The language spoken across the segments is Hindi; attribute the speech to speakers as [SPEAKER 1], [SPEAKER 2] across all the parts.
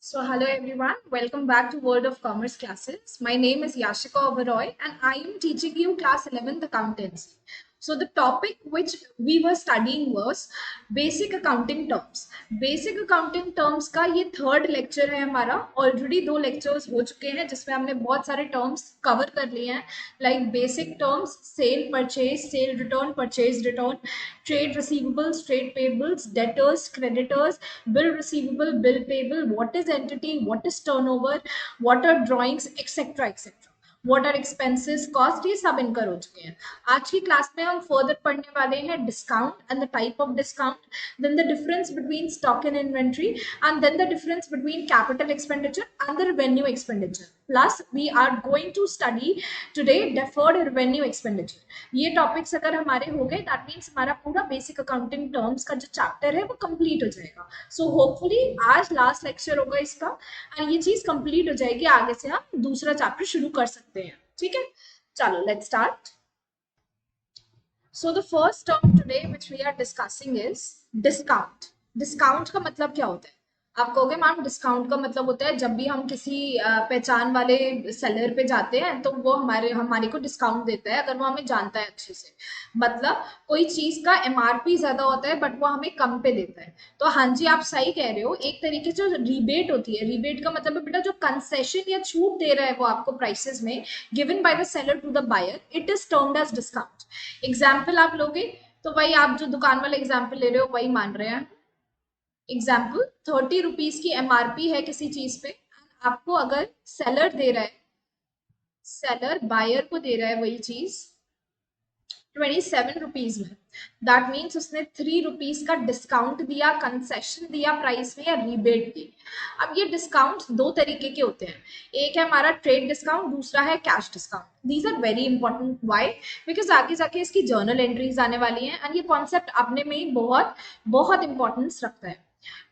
[SPEAKER 1] So, hello everyone, welcome back to World of Commerce classes. My name is Yashika Oberoi and I am teaching you class 11th accountancy. So, the topic which we were studying was basic accounting terms. Basic accounting terms का ये थर्ड लेक्चर है हमारा. ऑलरेडी दो लेक्चर्स हो चुके हैं जिसमें हमने बहुत सारे टर्म्स कवर कर लिए हैं, like basic terms, cell purchase, cell return, purchase return, trade receivables, trade payables, debtors, creditors, bill receivable, bill payable, what is entity, what is turnover, what are drawings, etc. etc. what are expenses, cost, ये सब इनकर हो चुके हैं. आज की क्लास में हम फर्दर पढ़ने वाले हैं discount and the type of discount, then the difference between stock and inventory, and then the difference between capital expenditure and the revenue expenditure. Plus we are going to study today deferred revenue expenditure. ये टॉपिक्स अगर हमारे हो गए दैट मीन्स हमारा पूरा बेसिक अकाउंटिंग टर्म्स का जो चैप्टर है वो कंप्लीट हो जाएगा. सो होपफुली आज लास्ट लेक्चर होगा इसका एंड ये चीज कंप्लीट हो जाएगी. आगे से हम दूसरा चैप्टर शुरू कर सकते हैं. ठीक है, चलो let's start. So the first term today which we are discussing is discount. Discount का मतलब क्या होता है? आप कहोगे मैम डिस्काउंट का मतलब होता है जब भी हम किसी पहचान वाले सेलर पे जाते हैं तो वो हमारे को डिस्काउंट देता है अगर वो हमें जानता है अच्छे से. मतलब कोई चीज का एमआरपी ज्यादा होता है बट वो हमें कम पे देता है. तो हाँ जी, आप सही कह रहे हो. एक तरीके से जो रिबेट होती है, रिबेट का मतलब है बेटा जो कंसेशन या छूट दे रहा है वो आपको प्राइसेस में, given by the seller to the buyer, it is termed as discount. Example आप लोगे तो वही आप जो दुकान वाले एग्जाम्पल ले रहे हो वही मान रहे हैं. एग्जाम्पल 30 रुपीज की एमआरपी है किसी चीज पे, आपको अगर सेलर दे रहा है, सेलर बायर को दे रहा है वही चीज 27 रुपीज में, दैट मीन्स उसने 3 रुपीज का डिस्काउंट दिया, कंसेशन दिया प्राइस में या रिबेट दी. अब ये डिस्काउंट दो तरीके के होते हैं. एक है हमारा ट्रेड डिस्काउंट, दूसरा है cash discount. These are very important. Why? Because आगे जाके इसकी जर्नल एंट्रीज आने वाली हैं एंड ये कॉन्सेप्ट अपने में ही बहुत बहुत इंपॉर्टेंस रखता है.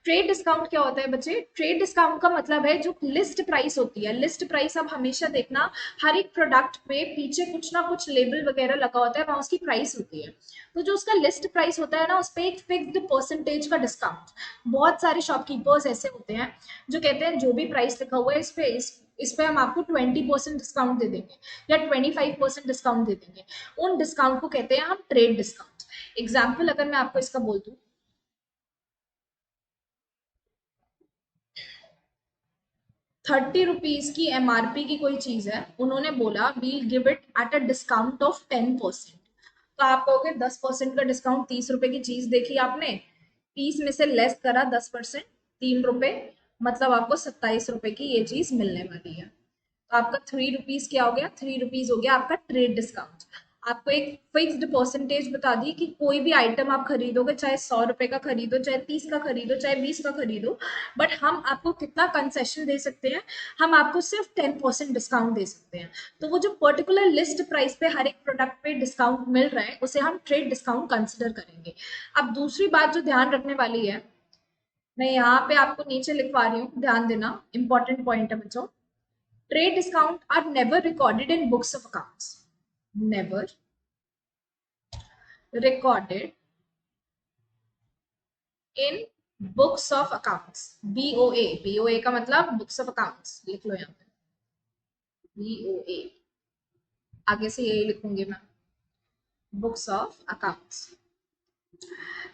[SPEAKER 1] ट्रेड डिस्काउंट क्या होता है बच्चे? ट्रेड डिस्काउंट का मतलब है जो लिस्ट प्राइस होती है. लिस्ट प्राइस आप हमेशा देखना, हर एक प्रोडक्ट पे पीछे कुछ ना कुछ लेबल वगैरह लगा होता है, वहां उसकी प्राइस होती है. तो जो उसका लिस्ट प्राइस होता है ना, उस पर एक फिक्स्ड परसेंटेज का डिस्काउंट. बहुत सारे शॉपकीपर्स ऐसे होते हैं जो कहते हैं जो भी प्राइस लिखा हुआ है इस पे हम आपको 20% डिस्काउंट दे देंगे या 25% डिस्काउंट दे देंगे. उन डिस्काउंट को कहते हैं हम ट्रेड डिस्काउंट. एग्जाम्पल अगर मैं आपको इसका बोल दूं, 30 रुपीज की एमआरपी की कोई चीज है, उन्होंने बोला we'll give it at a discount of 10%. तो आप कहोगे 10% का डिस्काउंट, 30 रुपए की चीज देखी आपने, 30 में से लेस करा 10%, 3 रुपए, मतलब आपको 27 रुपए की ये चीज मिलने वाली है. तो आपका 3 रुपीज क्या हो गया? 3 रुपीज हो गया आपका ट्रेड डिस्काउंट. आपको एक फिक्स्ड परसेंटेज बता दी कि कोई भी आइटम आप खरीदोगे, चाहे 100 रुपए का खरीदो, चाहे 30 का खरीदो, चाहे 20 का खरीदो, बट हम आपको कितना कंसेशन दे सकते हैं? हम आपको सिर्फ 10% डिस्काउंट दे सकते हैं. तो वो जो पर्टिकुलर लिस्ट प्राइस पे हर एक प्रोडक्ट पे डिस्काउंट मिल रहा है उसे हम ट्रेड डिस्काउंट कंसिडर करेंगे. अब दूसरी बात जो ध्यान रखने वाली है, मैं यहाँ पे आपको नीचे लिखवा रही हूँ, ध्यान देना, इंपॉर्टेंट पॉइंट है बच्चों. Trade discount are never recorded in books of accounts. Never recorded in books of accounts. BOA. BOA का मतलब books of accounts. लिख लो यहाँ पे. BOA. आगे से यही लिखूंगी मैं. Books of accounts.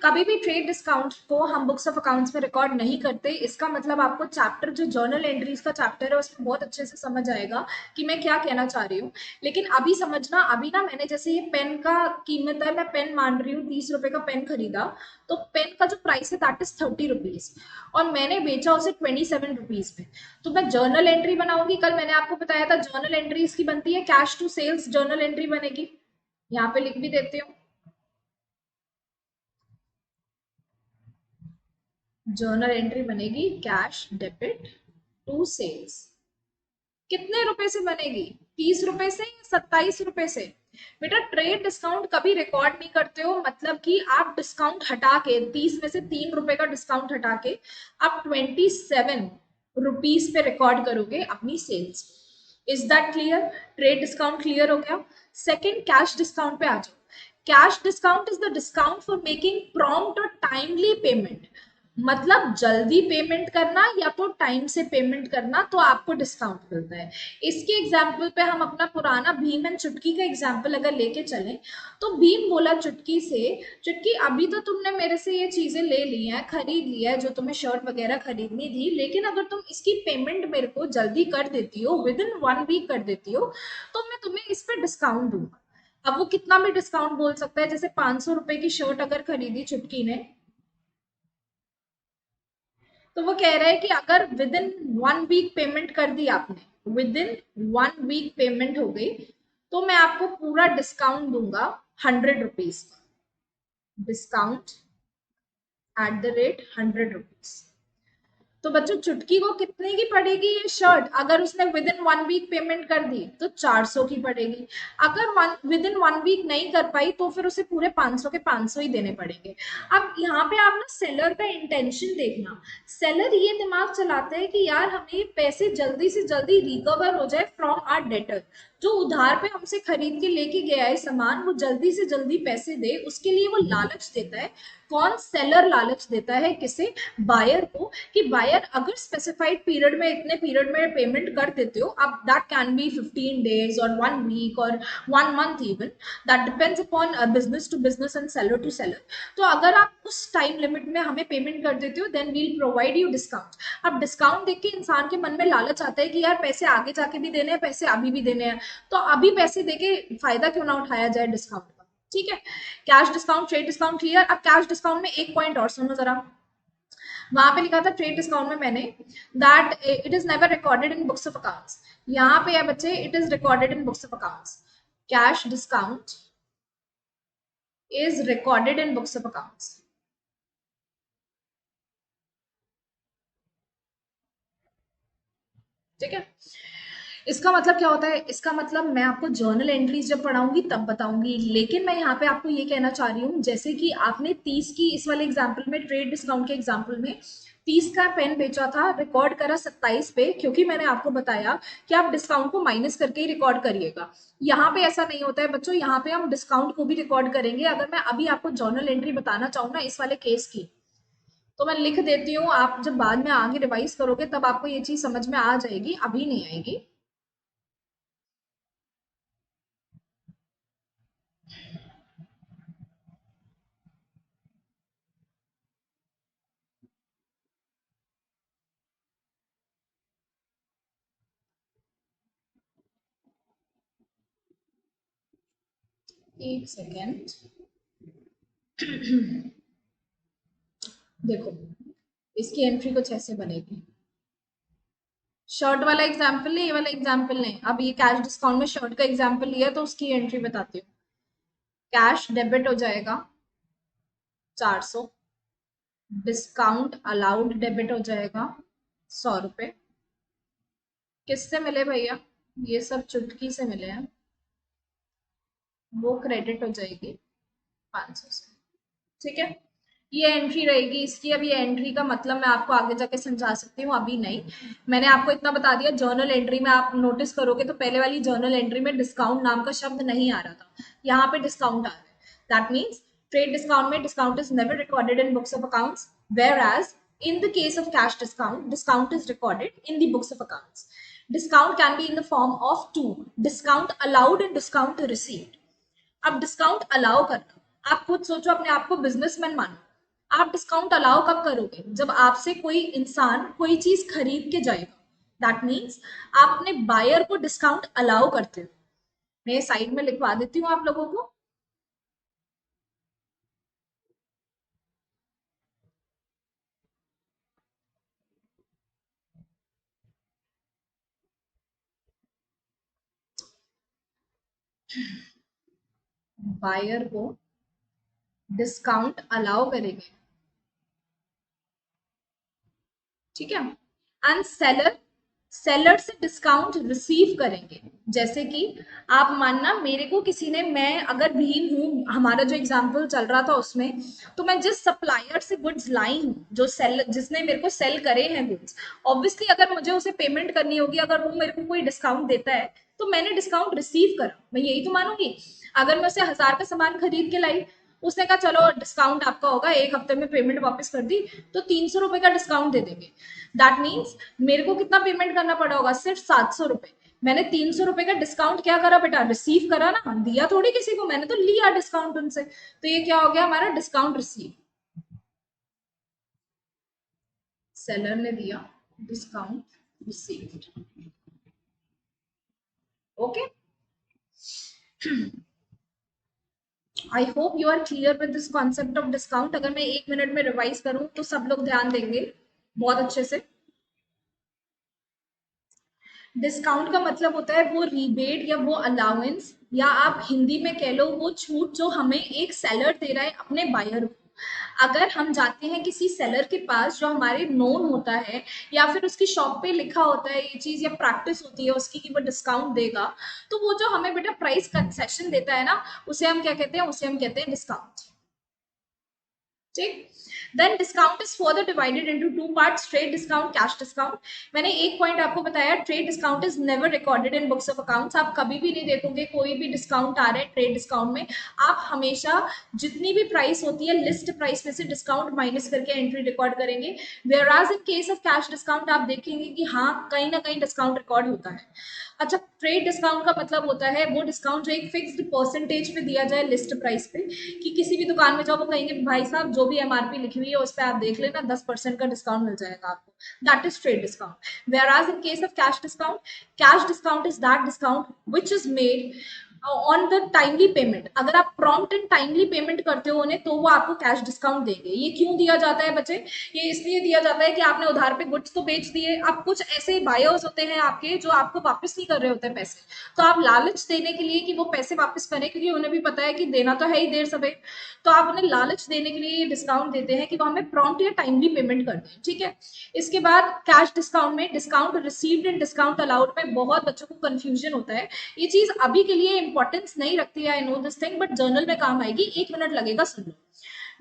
[SPEAKER 1] कभी भी ट्रेड डिस्काउंट को हम बुक्स ऑफ अकाउंट्स में रिकॉर्ड नहीं करते. इसका मतलब आपको चैप्टर जो जर्नल एंट्रीज का चैप्टर है उसमें बहुत अच्छे से समझ आएगा कि मैं क्या कहना चाह रही हूँ. लेकिन अभी समझना, अभी ना मैंने जैसे ये पेन का कीमत है, मैं पेन मान रही हूँ 30 रुपए का पेन खरीदा, तो पेन का जो प्राइस है दैट इज 30 रुपीज और मैंने बेचा उसे 27 रुपीज में. तो मैं जर्नल एंट्री बनाऊंगी. कल मैंने आपको बताया था जर्नल एंट्री इसकी बनती है cash to sales journal entry बनेगी. यहाँ पे लिख भी देती हूँ, जर्नल एंट्री बनेगी कैश डेबिट टू सेल्स. कितने रुपए से बनेगी? 30 रुपए से या 27 रुपए से? बेटा ट्रेड डिस्काउंट कभी रिकॉर्ड नहीं करते हो, मतलब कि आप डिस्काउंट हटा के 30 में से 3 रुपए का डिस्काउंट हटा के आप 27 रुपीज पे रिकॉर्ड करोगे अपनी sales. Is that clear? Trade discount clear हो गया. सेकेंड, कैश डिस्काउंट पे आ जाओ. Cash discount is the discount for making prompt और टाइमली पेमेंट. मतलब जल्दी पेमेंट करना या तो टाइम से पेमेंट करना, तो आपको डिस्काउंट मिलता है। इसके एग्जाम्पल पे हम अपना पुराना भीम एंड चुटकी का एग्जाम्पल अगर लेके चलें, तो भीम बोला चुटकी से, चुटकी अभी तो तुमने मेरे से ये चीजें ले ली हैं, खरीद ली है जो तुम्हें शर्ट वगैरह खरीदनी थी, लेकिन अगर तुम इसकी पेमेंट मेरे को जल्दी कर देती हो, विद इन 1 वीक कर देती हो, तो मैं तुम्हें इस पे डिस्काउंट दूंगा। अब वो कितना भी डिस्काउंट बोल सकता है, जैसे 500 रुपए की शर्ट अगर खरीदी चुटकी ने, तो वो कह रहा है कि अगर विद इन 1 वीक पेमेंट कर दी आपने, विद इन 1 वीक पेमेंट हो गई, तो मैं आपको पूरा डिस्काउंट दूंगा 100 रुपीज का, discount at the rate 100 rupees. तो बच्चों चुटकी को कितने की पड़ेगी ये शर्ट, अगर उसने विद इन 1 वीक पेमेंट कर दी तो 400 की पड़ेगी। अगर विद इन 1 वीक नहीं कर पाई तो फिर उसे पूरे 500 के 500 ही देने पड़ेंगे। अब यहाँ पे आप ना सेलर का इंटेंशन देखना, सेलर ये दिमाग चलाते हैं कि यार हमें पैसे जल्दी से जल्दी रिकवर हो जाए फ्रॉम आर डेटर, जो उधार पे हमसे खरीद के लेके गया है सामान, वो जल्दी से जल्दी पैसे दे, उसके लिए वो लालच देता है। कौन? सेलर लालच देता है किसे? बायर को, कि बायर अगर स्पेसिफाइड पीरियड में, इतने पीरियड में पेमेंट कर देते हो, अब दैट कैन बी 15 days और 1 वीक और 1 month even, that depends upon business to business and seller to seller. तो अगर आप उस टाइम लिमिट में हमें पेमेंट कर देते हो, then we'll provide you discount. अब डिस्काउंट देख के इंसान के मन में लालच आता है कि यार पैसे आगे जाके भी देने हैं, पैसे अभी भी देने हैं, तो अभी पैसे देके फायदा क्यों ना उठाया जाए डिस्काउंट का। ठीक है, cash discount, trade discount clear. अब कैश डिस्काउंट में एक पॉइंट और सुनो जरा, वहां पे लिखा था ट्रेड डिस्काउंट में मैंने, that it is never recorded in books of accounts. यहाँ पे है बच्चे, it is recorded in books of accounts. Cash discount is recorded in books of accounts. ठीक है, इसका मतलब क्या होता है? इसका मतलब मैं आपको जर्नल एंट्रीज जब पढ़ाऊंगी तब बताऊंगी, लेकिन मैं यहाँ पे आपको ये कहना चाह रही हूँ, जैसे कि आपने 30 की इस वाले एग्जाम्पल में, ट्रेड डिस्काउंट के एग्जाम्पल में 30 का पेन बेचा था, रिकॉर्ड करा 27 पे, क्योंकि मैंने आपको बताया कि आप डिस्काउंट को माइनस करके ही रिकॉर्ड करिएगा। यहाँ पे ऐसा नहीं होता है बच्चों, यहाँ पे हम डिस्काउंट को भी रिकॉर्ड करेंगे। अगर मैं अभी आपको जर्नल एंट्री बताना चाहूँ ना इस वाले केस की, तो मैं लिख देती हूँ, आप जब बाद में आगे रिवाइज करोगे तब आपको ये चीज समझ में आ जाएगी, अभी नहीं आएगी। एक सेकेंड, देखो इसकी एंट्री कुछ ऐसे बनेगी। शर्ट वाला एग्जाम्पल नहीं, ये वाला एग्जाम्पल नहीं, अब ये कैश डिस्काउंट में शर्ट का एग्जाम्पल लिया तो उसकी एंट्री बताती हूँ। कैश डेबिट हो जाएगा 400, डिस्काउंट अलाउड डेबिट हो जाएगा 100 रुपए। किससे मिले भैया? ये सब चुटकी से मिले हैं, वो क्रेडिट हो जाएगी 500 से। ठीक है, ये एंट्री रहेगी इसकी। अब ये एंट्री का मतलब मैं आपको आगे जाके समझा सकती हूँ, अभी नहीं। मैंने आपको इतना बता दिया, जर्नल एंट्री में आप नोटिस करोगे तो पहले वाली जर्नल एंट्री में डिस्काउंट नाम का शब्द नहीं आ रहा था, यहाँ पे डिस्काउंट आ रहा है। दैट मीन्स ट्रेड डिस्काउंट में discount is never recorded in books of accounts, whereas in the case of cash discount, discount is recorded in the books of accounts. Discount can be in the form of two: discount allowed and discount received. अब डिस्काउंट अलाउ करना, आप खुद सोचो, अपने आप को बिजनेसमैन मानो, आप डिस्काउंट अलाउ कब करोगे? जब आपसे कोई इंसान कोई चीज खरीद के जाएगा, दैट मीन्स आप अपने बायर को डिस्काउंट अलाउ करते हो। मैं साइड में लिखवा देती हूँ आप लोगों को। बायर को डिस्काउंट अलाउ करेंगे, ठीक है, एंड सेलर, सेलर से डिस्काउंट रिसीव करेंगे। जैसे कि आप मानना मेरे को किसी ने, मैं अगर भीम हूं, हमारा जो एग्जांपल चल रहा था उसमें, तो मैं जिस सप्लायर से गुड्स लाई हूँ, जो सेल, जिसने मेरे को सेल करे हैं गुड्स, ऑब्वियसली अगर मुझे उसे पेमेंट करनी होगी, अगर वो मेरे को कोई डिस्काउंट देता है तो मैंने डिस्काउंट रिसीव करा, मैं यही तो मानूंगी। अगर मैं उसे 1000 का सामान खरीद के लाई, उसने कहा चलो डिस्काउंट आपका होगा, 1 हफ्ते में पेमेंट वापस कर दी तो 300 रुपए का डिस्काउंट दे देंगे। दैट मीन्स मेरे को कितना पेमेंट करना पड़ा होगा, सिर्फ 700 रुपए। मैंने 300 रुपए का डिस्काउंट क्या करा बेटा, रिसीव करा ना, दिया थोड़ी किसी को, मैंने तो लिया डिस्काउंट उनसे। तो ये क्या हो गया हमारा डिस्काउंट रिसीव, सेलर ने दिया, discount received. Okay, I hope you are clear with this concept of discount. अगर मैं 1 मिनट में रिवाइज करूं तो सब लोग ध्यान देंगे बहुत अच्छे से। डिस्काउंट का मतलब होता है वो रिबेट या वो अलाउंस, या आप हिंदी में कह लो वो छूट जो हमें एक सेलर दे रहा है अपने बायर को। अगर हम जाते हैं किसी सेलर के पास जो हमारे नोन होता है, या फिर उसकी शॉप पे लिखा होता है ये चीज, या प्रैक्टिस होती है उसकी कि वो डिस्काउंट देगा, तो वो जो हमें बेटा प्राइस कंसेशन देता है ना, उसे हम क्या कहते हैं, उसे हम कहते हैं डिस्काउंट। ठीक, then discount is further divided into 2 parts, trade discount, cash discount. मैंने एक पॉइंट आपको बताया, trade discount is never recorded in books of accounts. आप कभी भी नहीं देखोगे कोई भी डिस्काउंट आ रहा है ट्रेड डिस्काउंट में। आप हमेशा जितनी भी प्राइस होती है लिस्ट प्राइस में से डिस्काउंट माइनस करके एंट्री रिकॉर्ड करेंगे। Whereas in case of cash discount आप देखेंगे कि हाँ कहीं ना कहीं डिस्काउंट रिकॉर्ड होता है। अच्छा, ट्रेड डिस्काउंट का मतलब होता है वो डिस्काउंट जो एक फिक्स्ड परसेंटेज पे दिया जाए लिस्ट प्राइस पे, कि किसी भी दुकान में जाओ वो कहेंगे भाई साहब जो भी एमआरपी लिखी हुई है उस पर आप देख लेना, 10% का डिस्काउंट मिल जाएगा आपको। That is trade discount. Whereas in case of cash discount is that discount which is made on the timely payment. अगर आप प्रॉम्प्ट एंड टाइमली पेमेंट करते हो उन्हें तो वो आपको कैश डिस्काउंट देंगे। ये क्यों दिया जाता है बच्चे, ये इसलिए दिया जाता है कि आपने उधार पे गुड्स तो बेच दिए, अब कुछ ऐसे बायर्स होते हैं आपके जो आपको वापस नहीं कर रहे होते पैसे, तो आप लालच देने के लिए कि वो पैसे वापस करें, क्योंकि उन्हें भी पता है कि देना तो है ही देर सवेर, तो आप उन्हें लालच देने के लिए डिस्काउंट देते हैं कि वो हमें प्रॉम्प्ट या टाइमली पेमेंट कर दें। ठीक है, इसके बाद कैश डिस्काउंट में discount received and discount allowed में बहुत बच्चों को कंफ्यूजन होता है। ये चीज अभी के लिए इंपॉर्टेंस नहीं रखती है, I know this thing, but journal में काम आएगी, 1 मिनट लगेगा, सुन लो।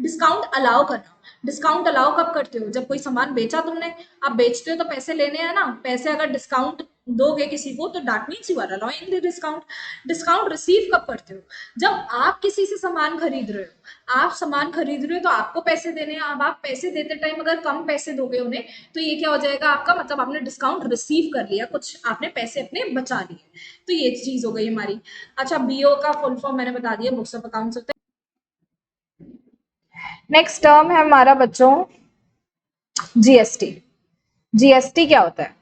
[SPEAKER 1] डिस्काउंट अलाउ करना, डिस्काउंट अलाउ कब करते हो, जब कोई सामान बेचा तुमने, आप बेचते हो तो पैसे लेने हैं ना, पैसे अगर डिस्काउंट दोगे किसी को तो that means you are allowing the discount. Discount receive कब करते हो, जब आप किसी से सामान खरीद रहे हो, आप सामान खरीद रहे हो तो आपको पैसे देने हैं। अब आप पैसे देते टाइम अगर कम पैसे दोगे उन्हें तो ये क्या हो जाएगा आपका, मतलब आपने डिस्काउंट रिसीव कर लिया, कुछ आपने पैसे अपने बचा लिए, तो ये चीज हो गई हमारी। अच्छा, बीओ का फुल फॉर्म मैंने बता दिया, बुक्स ऑफ अकाउंट्स होते हैं। नेक्स्ट टर्म है हमारा बच्चों जीएसटी। जीएसटी क्या होता है,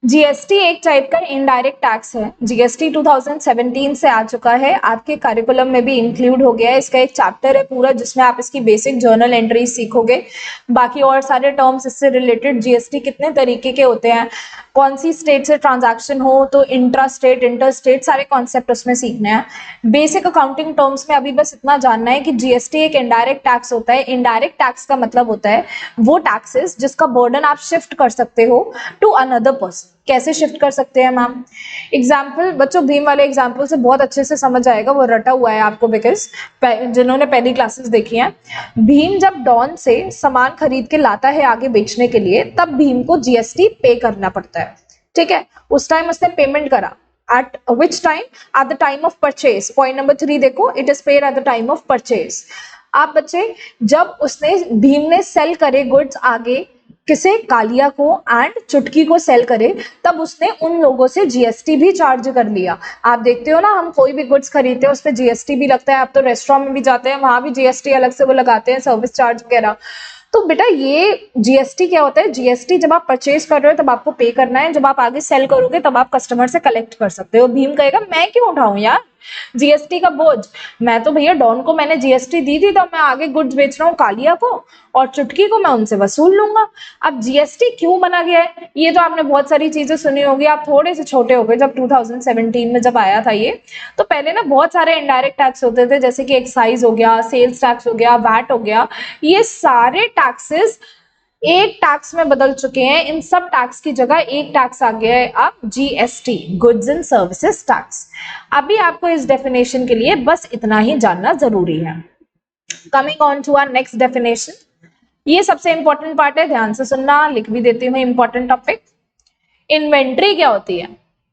[SPEAKER 1] जीएसटी एक टाइप का इनडायरेक्ट टैक्स है। जीएसटी 2017 से आ चुका है, आपके करिकुलम में भी इंक्लूड हो गया है। इसका एक चैप्टर है पूरा जिसमें आप इसकी बेसिक जर्नल एंट्री सीखोगे, बाकी और सारे टर्म्स इससे रिलेटेड, जीएसटी कितने तरीके के होते हैं, कौन सी स्टेट से ट्रांजैक्शन हो तो इंट्रा स्टेट इंटर स्टेट, सारे कॉन्सेप्ट उसमें सीखने हैं। बेसिक अकाउंटिंग टर्म्स में अभी बस इतना जानना है कि जीएसटी एक इनडायरेक्ट टैक्स होता है। इनडायरेक्ट टैक्स का मतलब होता है वो टैक्सेस जिसका बर्डन आप शिफ्ट कर सकते हो टू अनदर पर्सन। कैसे शिफ्ट कर सकते हैं मैम, एग्जाम्पल बच्चों भीम वाले एग्जाम्पल से बहुत अच्छे से समझ आएगा, वो रटा हुआ है आपको, बिकॉज जिन्होंने पहली क्लासेस देखी हैं, भीम जब डॉन से सामान खरीद के लाता है आगे बेचने के लिए तब भीम को जीएसटी पे करना पड़ता है। ठीक है, उस टाइम उसने पेमेंट करा, at which time, at the time of purchase। Point number 3 देखो, it is paid at the time of purchase। आप बच्चे जब उसने भीम ने सेल करे गुड्स आगे किसे, कालिया को एंड चुटकी को सेल करे, तब उसने उन लोगों से जीएसटी भी चार्ज कर लिया। आप देखते हो ना, हम कोई भी गुड्स खरीदते हैं उस पर जीएसटी भी लगता है। आप तो रेस्टोरेंट में भी जाते हैं, वहां भी जीएसटी अलग से वो लगाते हैं, सर्विस चार्ज वगैरह। तो बेटा ये जीएसटी क्या होता है, जीएसटी जब आप परचेज कर रहे हो तब आपको पे करना है, जब आप आगे सेल करोगे तब आप कस्टमर से कलेक्ट कर सकते हो। भीम कहेगा मैं क्यों उठाऊं यार जीएसटी का बोझ, मैं तो भैया डॉन को मैंने जीएसटी दी थी तो मैं आगे गुड्स बेच रहा हूँ कालिया को, और चुटकी को मैं उनसे वसूल लूंगा। अब जीएसटी क्यों बना गया है, ये तो आपने बहुत सारी चीजें सुनी होगी, आप थोड़े से छोटे हो गए जब 2017 में जब आया था ये। तो पहले ना बहुत सारे इनडायरेक्ट टैक्स होते थे, जैसे कि एक्साइज हो गया, सेल्स टैक्स हो गया, वैट हो गया, ये सारे टैक्सेस एक टैक्स में बदल चुके हैं। इन सब टैक्स की जगह एक टैक्स आ गया है अब GST, goods and services tax. अभी आपको इस डेफिनेशन के लिए बस इतना ही जानना जरूरी है। Coming on to our next definition, ये सबसे इंपॉर्टेंट पार्ट है, ध्यान से सुनना, लिख भी देती हूँ इंपॉर्टेंट टॉपिक। इन्वेंट्री क्या होती है,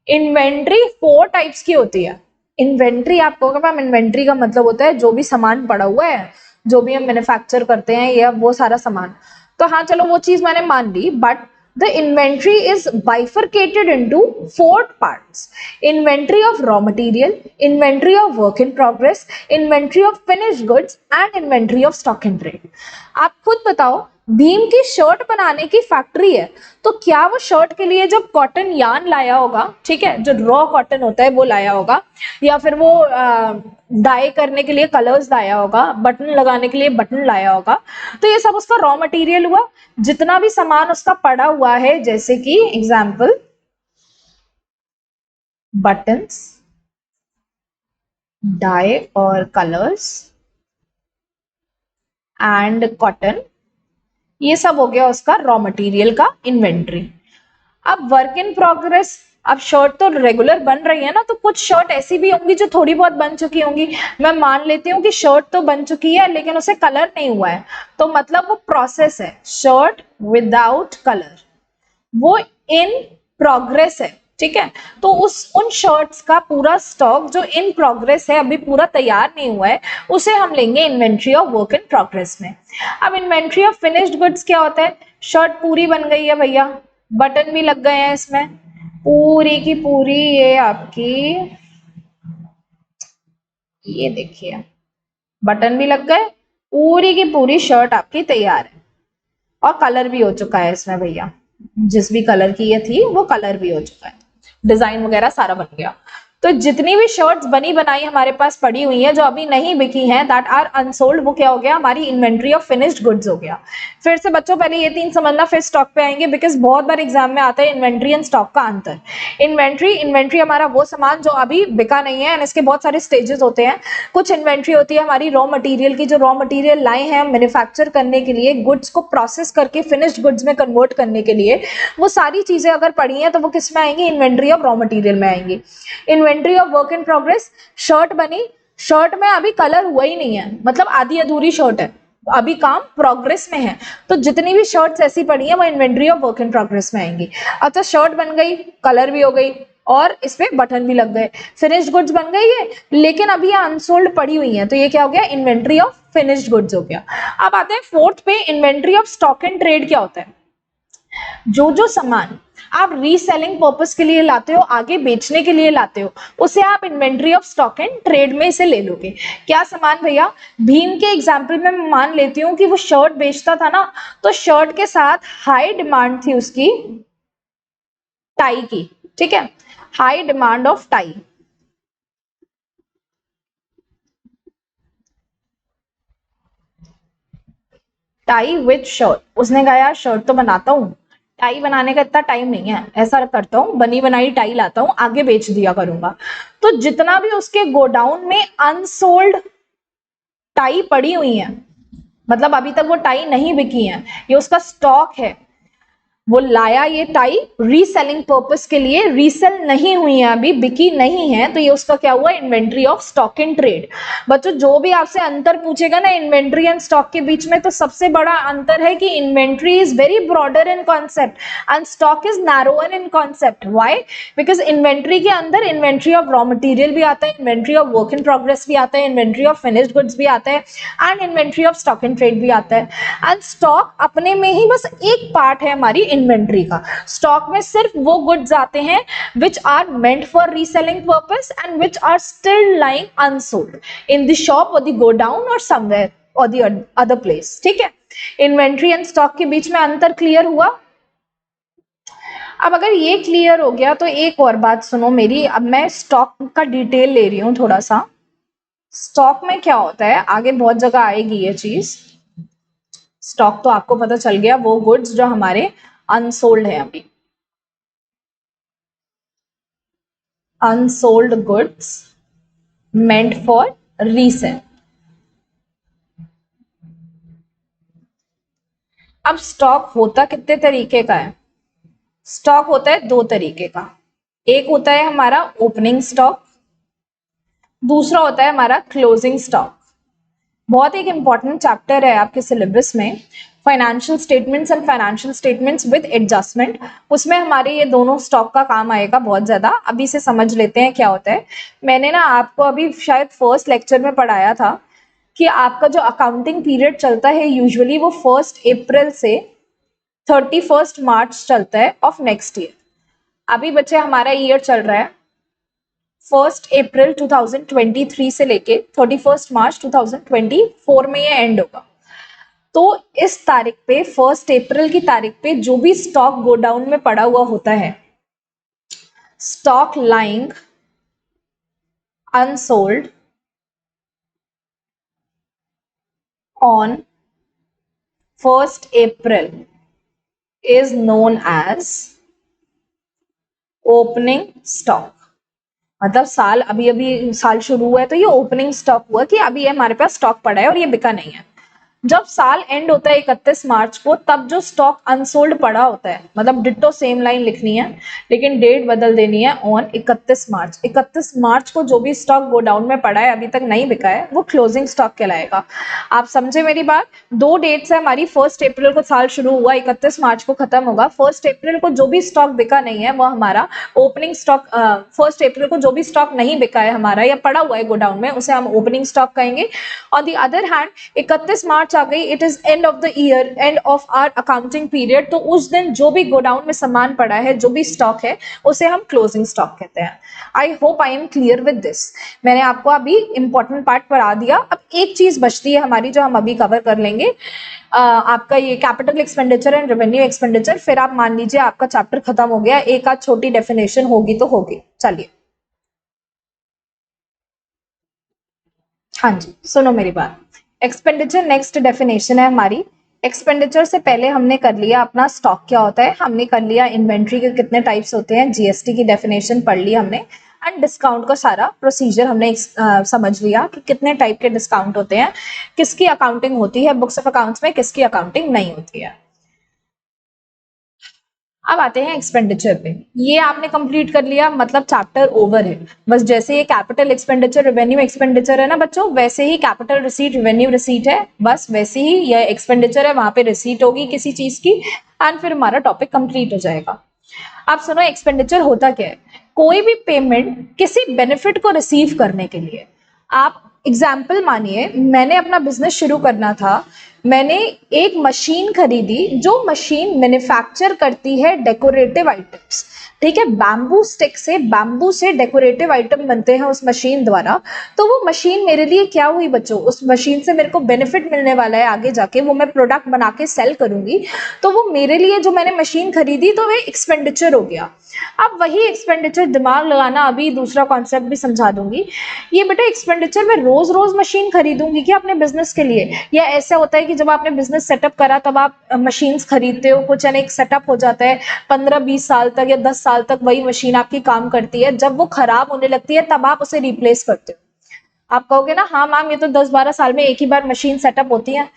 [SPEAKER 1] इन्वेंट्री 4 टाइप्स की होती है। इन्वेंट्री आपको होगा मैम, इन्वेंट्री का मतलब होता है जो भी सामान पड़ा हुआ है, जो भी हम मैन्युफैक्चर करते हैं या वो सारा सामान। तो हाँ चलो वो चीज मैंने मान ली, but the inventory is bifurcated into 4 parts: inventory of raw material, inventory of work in progress, inventory of finished goods and inventory of stock in trade. आप खुद बताओ, भीम की शर्ट बनाने की फैक्ट्री है, तो क्या वो शर्ट के लिए जब कॉटन यार्न लाया होगा, ठीक है, जो रॉ कॉटन होता है वो लाया होगा, या फिर वो डाई करने के लिए कलर्स लाया होगा, बटन लगाने के लिए बटन लाया होगा, तो ये सब उसका रॉ मटेरियल हुआ। जितना भी सामान उसका पड़ा हुआ है, जैसे कि एग्जाम्पल बटन्स, डाई और कलर्स एंड कॉटन, ये सब हो गया उसका रॉ मटेरियल का इन्वेंट्री। अब वर्क इन प्रोग्रेस, अब शर्ट तो रेगुलर बन रही है ना, तो कुछ शर्ट ऐसी भी होंगी जो थोड़ी बहुत बन चुकी होंगी। मैं मान लेती हूँ कि शर्ट तो बन चुकी है लेकिन उसे कलर नहीं हुआ है, तो मतलब वो प्रोसेस है, शर्ट विदाउट कलर, वो इन प्रोग्रेस है, ठीक है। तो उन शर्ट्स का पूरा स्टॉक जो इन प्रोग्रेस है, अभी पूरा तैयार नहीं हुआ है, उसे हम लेंगे inventory of work in progress में। अब इन्वेंट्री ऑफ फिनिश्ड गुड्स क्या होता है? शर्ट पूरी बन गई है भैया, बटन भी लग गए हैं इसमें, पूरी की पूरी ये आपकी, ये देखिए बटन भी लग गए, पूरी की पूरी शर्ट आपकी तैयार है, और कलर भी हो चुका है इसमें भैया, जिस भी कलर की ये थी वो कलर भी हो चुका है, डिजाइन वगैरह सारा बन गया। तो जितनी भी शर्ट्स बनी बनाई हमारे पास पड़ी हुई हैं जो अभी नहीं बिकी हैं, दैट आर अनसोल्ड, वो क्या हो गया? हमारी इन्वेंट्री ऑफ फिनिश्ड गुड्स हो गया। फिर से बच्चों पहले ये 3 समझना, फिर स्टॉक पे आएंगे, बिकॉज बहुत बार एग्जाम में आता है इन्वेंट्री एंड स्टॉक का अंतर। इन्वेंट्री हमारा वो सामान जो अभी बिका नहीं है, एंड इसके बहुत सारे स्टेजेस होते हैं। कुछ इन्वेंट्री होती है हमारी रॉ मटेरियल की, जो रॉ मटेरियल लाए हैं मैन्युफैक्चर करने के लिए, गुड्स को प्रोसेस करके फिनिश्ड गुड्स में कन्वर्ट करने के लिए, वो सारी चीजें अगर पड़ी हैं तो वो किस में आएंगी? इन्वेंट्री ऑफ रॉ मटेरियल में आएंगी। Inventory of work in progress, shirt बनी, शर्ट में अभी कलर हुआ ही नहीं है, मतलब आधी अधूरी शर्ट है, अभी काम प्रोग्रेस में है, तो जितनी भी शर्ट्स ऐसी पड़ी है वो inventory of work in progress में आएंगी। अच्छा शर्ट बन गई, कलर भी हो गई और इसपे बटन भी लग गए, फिनिश्ड गुड्स बन गई है, लेकिन अभी ये अनसोल्ड पड़ी हुई है, तो ये क्या हो गया? इन्वेंट्री ऑफ फिनिश्ड गुड्स हो गया। अब आते हैं फोर्थ पे, inventory of stock and trade क्या होता है? जो सामान आप रीसेलिंग पर्पस के लिए लाते हो, आगे बेचने के लिए लाते हो, उसे आप inventory of stock and trade में इसे ले लोगे। क्या सामान भैया? भीम के एग्जाम्पल में मैं मान लेती हूँ कि वो शर्ट बेचता था ना, तो शर्ट के साथ हाई डिमांड थी उसकी टाई की, ठीक है, high demand of tie. Tie with shirt, उसने कहा यार शर्ट तो बनाता हूँ, टाई बनाने का इतना टाइम नहीं है, ऐसा करता हूँ बनी बनाई टाई लाता हूँ, आगे बेच दिया करूंगा। तो जितना भी उसके गोडाउन में अनसोल्ड टाई पड़ी हुई है, मतलब अभी तक वो टाई नहीं बिकी है, ये उसका स्टॉक है, वो लाया ये टाई रीसेलिंग पर्पस के लिए, रीसेल नहीं हुई है, अभी बिकी नहीं है, तो ये उसका क्या हुआ? Inventory of stock in trade. बच्चों जो भी आपसे अंतर पूछेगा ना इन्वेंट्री एंड स्टॉक के बीच में, तो सबसे बड़ा अंतर है कि inventory is very broader in concept and stock is narrower in concept. Why? Because inventory के अंदर इन्वेंट्री ऑफ रॉ मटेरियल भी आता है, inventory of work in progress भी आता है, इन्वेंट्री ऑफ फिनिश्ड गुड्स भी आता है, and inventory of stock in trade भी आता है। एंड स्टॉक अपने में ही बस एक पार्ट है हमारी इन्वेंट्री का। स्टॉक में सिर्फ वो गुड्स आते हैं which are meant for reselling purpose and which are still lying unsold in the shop or the godown or somewhere or the other place, ठीक है। इन्वेंट्री एंड स्टॉक के बीच में अंतर क्लियर हुआ? अब अगर ये क्लियर हो गया तो एक और बात सुनो मेरी, अब मैं स्टॉक का डिटेल ले रही हूं थोड़ा सा। स्टॉक में क्या होता है, आगे बहुत जगह आएगी ये चीज। स्टॉक तो आपको पता चल गया, वो गुड्स जो हमारे अनसोल्ड है अभी, unsold goods meant for resale. अब स्टॉक होता कितने तरीके का है? स्टॉक होता है 2 तरीके का। एक होता है हमारा ओपनिंग स्टॉक, दूसरा होता है हमारा क्लोजिंग स्टॉक। बहुत एक इंपॉर्टेंट चैप्टर है आपके सिलेबस में। Financial statements and financial statements with adjustment, उसमें हमारे ये दोनों स्टॉक का काम आएगा बहुत ज्यादा। अभी से समझ लेते हैं क्या होता है। मैंने ना आपको अभी शायद फर्स्ट लेक्चर में पढ़ाया था कि आपका जो अकाउंटिंग पीरियड चलता है यूजुअली वो 1 अप्रैल से 31 मार्च चलता है ऑफ नेक्स्ट ईयर। अभी बच्चे हमारा ईयर चल रहा है 1 अप्रैल 2023 से लेके 31 मार्च 2024 में ये एंड होगा। तो इस तारीख पे 1 अप्रैल की तारीख पे जो भी स्टॉक गोडाउन में पड़ा हुआ होता है, stock lying unsold on 1 April is known as opening stock. मतलब साल अभी अभी साल शुरू हुआ है तो ये ओपनिंग स्टॉक हुआ कि अभी हमारे पास स्टॉक पड़ा है और ये बिका नहीं है। जब साल एंड होता है 31 मार्च को, तब जो स्टॉक अनसोल्ड पड़ा होता है, मतलब डिट्टो सेम लाइन लिखनी है लेकिन डेट बदल देनी है ऑन 31 मार्च। 31 मार्च को जो भी स्टॉक गोडाउन में पड़ा है अभी तक नहीं बिका है वो क्लोजिंग स्टॉक कहलाएगा। आप समझे मेरी बात? दो डेट्स है हमारी, 1 अप्रैल को साल शुरू हुआ, 31 मार्च को खत्म होगा। 1 अप्रैल को जो भी स्टॉक बिका नहीं है वो हमारा ओपनिंग स्टॉक। 1 अप्रैल को जो भी स्टॉक नहीं बिका है हमारा या पड़ा हुआ है गोडाउन में उसे हम ओपनिंग स्टॉक कहेंगे। On the other hand 31 March आ गई, it is end of the year, end of our accounting period, तो उस दिन जो भी गोडाउन में सामान पड़ा है, जो भी स्टॉक है, उसे हम क्लोजिंग स्टॉक कहते हैं। I hope I am clear with this. मैंने आपको अभी इंपॉर्टेंट पार्ट पढ़ा दिया। अब एक चीज बचती है हमारी जो हम अभी कवर कर लेंगे, आपका ये capital expenditure and revenue expenditure. फिर आप मान लीजिए आपका चैप्टर खत्म हो गया, एक आध छोटी डेफिनेशन होगी तो होगी। चलिए, हाँ जी, सुनो मेरी बात। एक्सपेंडिचर नेक्स्ट डेफिनेशन है हमारी। एक्सपेंडिचर से पहले हमने कर लिया अपना स्टॉक क्या होता है, हमने कर लिया इन्वेंट्री के कितने टाइप्स होते हैं, जीएसटी की डेफिनेशन पढ़ ली हमने, एंड डिस्काउंट का सारा प्रोसीजर हमने समझ लिया कि कितने टाइप के डिस्काउंट होते हैं, किसकी अकाउंटिंग होती है बुक्स ऑफ अकाउंट्स में, किसकी अकाउंटिंग नहीं होती है। अब आते हैं एक्सपेंडिचर पे। ये आपने कंप्लीट कर लिया, मतलब चैप्टर ओवर है। बस जैसे ये कैपिटल एक्सपेंडिचर रेवेन्यू एक्सपेंडिचर है ना बच्चों, वैसे ही कैपिटल रिसीट रेवेन्यू रिसीट है, बस वैसे ही ये एक्सपेंडिचर है, वहां पे रिसीट होगी किसी चीज की, एंड फिर हमारा टॉपिक कंप्लीट हो जाएगा। अब सुनो, एक्सपेंडिचर होता क्या है? कोई भी पेमेंट किसी बेनिफिट को रिसीव करने के लिए। आप एग्जाम्पल मानिए, मैंने अपना बिजनेस शुरू करना था, मैंने एक मशीन खरीदी जो मशीन मैन्युफैक्चर करती है डेकोरेटिव आइटम्स। ठीक है, बैम्बू स्टिक से, बैम्बू से डेकोरेटिव आइटम बनते हैं उस मशीन द्वारा। तो वो मशीन मेरे लिए क्या हुई बच्चों? उस मशीन से मेरे को बेनिफिट मिलने वाला है आगे जाके, वो मैं प्रोडक्ट बना के सेल करूंगी, तो वो मेरे लिए जो मैंने मशीन खरीदी तो वो एक्सपेंडिचर हो गया। अब वही एक्सपेंडिचर, दिमाग लगाना, अभी दूसरा कॉन्सेप्ट भी समझा दूंगी। ये बेटा एक्सपेंडिचर मैं रोज रोज मशीन खरीदूंगी क्या अपने बिजनेस के लिए? या ऐसा होता है कि जब आपने बिजनेस सेटअप करा तब आप मशीन्स खरीदते हो, कुछ यानी एक सेटअप हो जाता है, 15-20 साल तक या 10 साल तक वही मशीन आपकी काम करती है, जब वो खराब होने लगती है तब आप उसे रिप्लेस करते हो। आप कहोगे ना हाँ मैम ये तो 10-12 साल में एक ही बार मशीन सेटअप होती है।